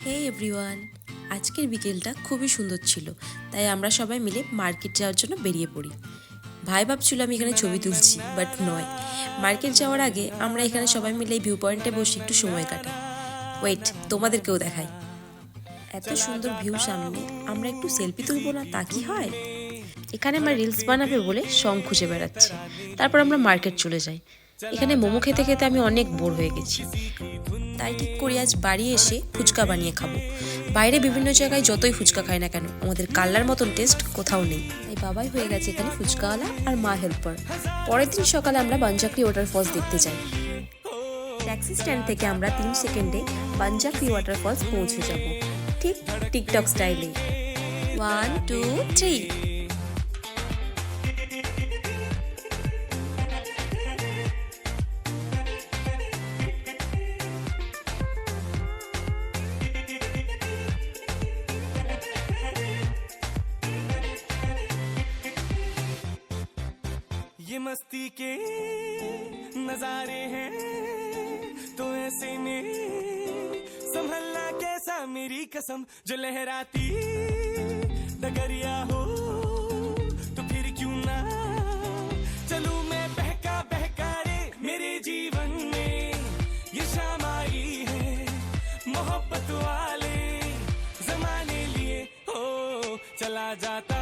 হে everyone, আজকের বিকেলটা খুবই সুন্দর ছিল, তাই আমরা সবাই মিলে মার্কেট যাওয়ার জন্য বেরিয়ে পড়ি। ভাই ভাবছিল আমি এখানে ছবি তুলছি, বাট নয়। মার্কেট যাওয়ার আগে আমরা এখানে সবাই মিলে ভিউ পয়েন্টে বসে একটু সময় কাটাই। ওয়েট, তোমাদেরকেও দেখাই। এত সুন্দর ভিউ সামনে, আমরা একটু সেলফি তুলবো না, তা কি হয়? এখানে আমার রিলস বানাবে বলে সং খুঁজে বেড়াচ্ছে। তারপর আমরা মার্কেট চলে যাই। এখানে মোমো খেতে খেতে আমি অনেক বোর হয়ে গেছি, তাই ঠিক করি আজ বাড়ি এসে ফুচকা বানিয়ে খাবো। বাইরে বিভিন্ন জায়গায় যতই ফুচকা খাই না কেন, আমাদের কাল্লার মতন টেস্ট কোথাও নেই। তাই বাবাই হয়ে গেছে এখানে ফুচকাওয়ালা আর মা হেল্পার। পরের দিন সকালে আমরা বানজাকরি ওয়াটারফলস দেখতে যাই। ট্যাক্সি স্ট্যান্ড থেকে আমরা 3 সেকেন্ডে বানজাকরি ওয়াটারফলস পৌঁছে যাব, ঠিক টিকটক স্টাইলে। 1 2 3। ये मस्ती के नजारे हैं तो ऐसे में संभलना कैसा, मेरी कसम। जो लहराती डगरिया हो तो फिर क्यों ना चलूं मैं बहका बहका रे। मेरे जीवन में ये शाम आई है मोहब्बत वाले जमाने लिए। हो चला जाता